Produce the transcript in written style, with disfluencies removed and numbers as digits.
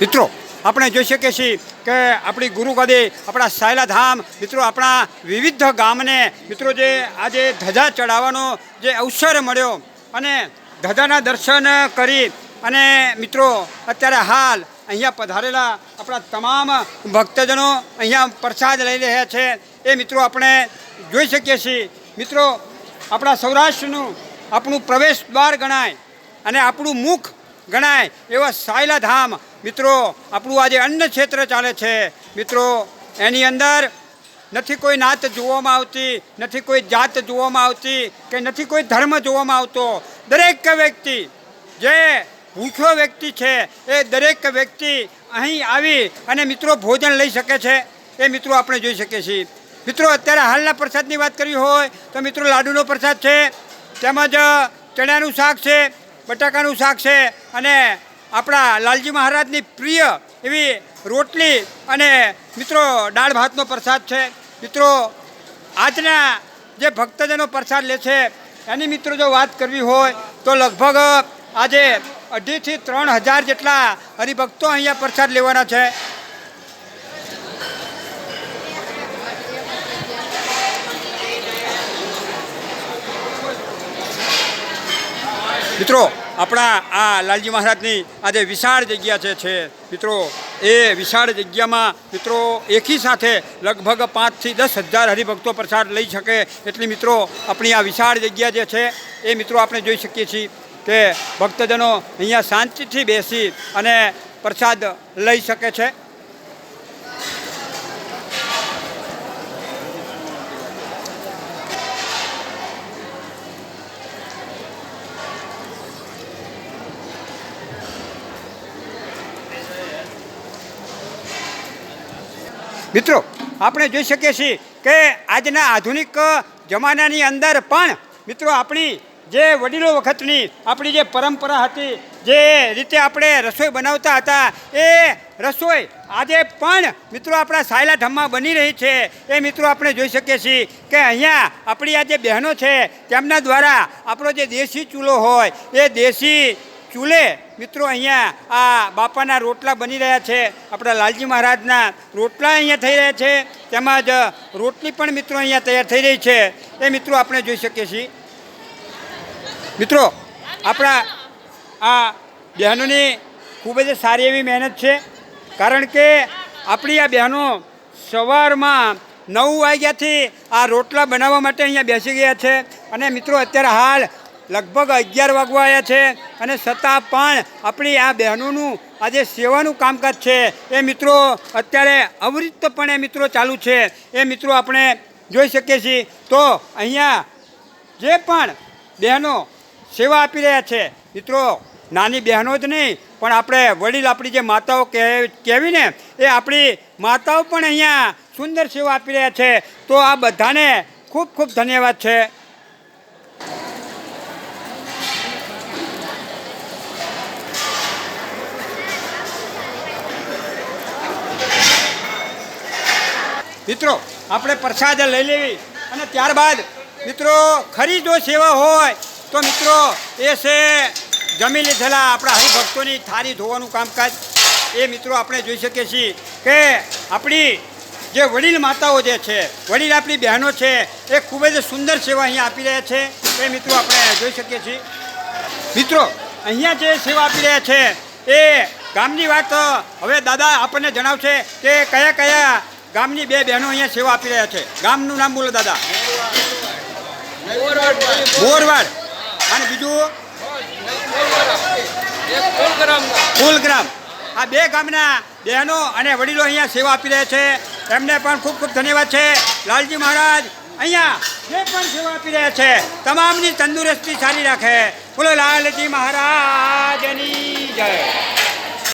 મિત્રો આપણે જોઈ શકીએ છીએ કે આપણી ગુરુગાદી આપણા સાયલા ધામ મિત્રો આપણા વિવિધ ગામને મિત્રો જે આજે ધજા ચડાવવાનો જે અવસર મળ્યો અને ધજાના દર્શન કરી અને મિત્રો અત્યારે હાલ અહીંયા પધારેલા આપણા તમામ ભક્તજનો અહીંયા પ્રસાદ લઈ રહ્યા છે એ મિત્રો આપણે જોઈ શકીએ છીએ મિત્રો આપણા સૌરાષ્ટ્રનું આપણું પ્રવેશ દ્વાર ગણાય અને આપણું મુખ ગણાય એવા સાયલા ધામ મિત્રો આપણું આજે અન્ન ક્ષેત્ર ચાલે છે મિત્રો એની અંદર નથી કોઈ નાત જોવામાં આવતી, નથી કોઈ જાત જોવામાં આવતી કે નથી કોઈ ધર્મ જોવામાં આવતો. દરેક વ્યક્તિ જે ભૂખ્યો વ્યક્તિ છે એ દરેક વ્યક્તિ અહીં આવી અને મિત્રો ભોજન લઈ શકે છે એ મિત્રો આપણે જોઈ શકીએ છીએ. મિત્રો અત્યારે હાલના પ્રસાદની વાત કરવી હોય તો મિત્રો લાડુનો પ્રસાદ છે, તેમજ ચણાનું શાક છે, બટાકાનું શાક છે અને આપણા લાલજી મહારાજની પ્રિય એવી રોટલી અને મિત્રો દાળ ભાતનો પ્રસાદ છે. મિત્રો આજના જે ભક્તજનો પ્રસાદ લે છે એની મિત્રો જો વાત કરવી હોય તો લગભગ આજે 2,500 થી 3,000 જેટલા હરિભક્તો અહીંયા પ્રસાદ લેવાના છે. મિત્રો આપણા આ લાલજી મહારાજની આજે વિશાળ જગ્યા છે મિત્રો એ વિશાળ જગ્યામાં મિત્રો એકી સાથે લગભગ 5,000 થી 10,000 હરિભક્તો પ્રસાદ લઈ શકે એટલી મિત્રો આપણી આ વિશાળ જગ્યા જે છે એ મિત્રો આપણે જોઈ શકીએ છીએ કે ભક્તજનો અહીંયા શાંતિથી બેસી અને પ્રસાદ લઈ શકે છે. મિત્રો આપણે જોઈ શકીએ છીએ કે આજના આધુનિક જમાનાની અંદર પણ મિત્રો આપણી જે વડીલો વખતની આપણી જે પરંપરા હતી, જે રીતે આપણે રસોઈ બનાવતા હતા એ રસોઈ આજે પણ મિત્રો આપણા સાયલા ધામમાં બની રહી છે એ મિત્રો આપણે જોઈ શકીએ છીએ કે અહીંયા આપણી આ જે બહેનો છે તેમના દ્વારા આપણો જે દેશી ચૂલો હોય એ દેશી ચૂલે મિત્રો અહીંયા આ બાપાના રોટલા બની રહ્યા છે. આપણા લાલજી મહારાજના રોટલા અહીંયા થઈ રહ્યા છે, તેમજ રોટલી પણ મિત્રો અહીંયા તૈયાર થઈ રહી છે એ મિત્રો આપણે જોઈ શકીએ છીએ. મિત્રો આપણા આ બહેનોની ખૂબ જ સારી એવી મહેનત છે, કારણ કે આપણી આ બહેનો સવારમાં 9 વાગ્યાથી આ રોટલા બનાવવા માટે અહીંયા બેસી ગયા છે અને મિત્રો અત્યારે હાલ લગભગ 11 વાગવા આવ્યા છે અને છતાં પણ આપણી આ બહેનોનું આજે સેવાનું કામકાજ છે એ મિત્રો અત્યારે અવિરતપણે મિત્રો ચાલુ છે એ મિત્રો આપણે જોઈ શકીએ છીએ. તો અહીંયા જે પણ બહેનો સેવા આપી રહ્યા છે મિત્રો નાની બહેનો જ નહીં પણ આપણે વડીલ આપણી જે માતાઓ કહેવીને એ આપણી માતાઓ પણ અહીંયા સુંદર સેવા આપી રહ્યા છે. તો આ બધાને ખૂબ ખૂબ ધન્યવાદ છે. મિત્રો આપણે પ્રસાદ લઈ લેવી અને ત્યારબાદ મિત્રો ખરી જો સેવા હોય તો મિત્રો એ છે જમી લીધેલા આપણા હરિભક્તોની થાળી ધોવાનું કામકાજ એ મિત્રો આપણે જોઈ શકીએ છીએ કે આપણી જે વડીલ માતાઓ જે છે, વડીલ આપણી બહેનો છે એ ખૂબ જ સુંદર સેવા અહીંયા આપી રહ્યા છે એ મિત્રો આપણે જોઈ શકીએ છીએ. મિત્રો અહીંયા જે સેવા આપી રહ્યા છે એ ગામની વાત હવે દાદા આપણને જણાવશે કે કયા કયા ગામની 2 બહેનો અહીંયા સેવા આપી રહ્યા છે. ગામનું નામ બોલો દાદા. બોરવાડ અને બીજું ફૂલગ્રામ. આ 2 ગામના બહેનો અને વડીલો અહીંયા સેવા આપી રહ્યા છે. એમને પણ ખૂબ ખૂબ ધન્યવાદ છે. લાલજી મહારાજ અહીંયા જે પણ સેવા આપી રહ્યા છે તમામની તંદુરસ્તી સારી રાખે. બોલો લાલજી મહારાજની જય.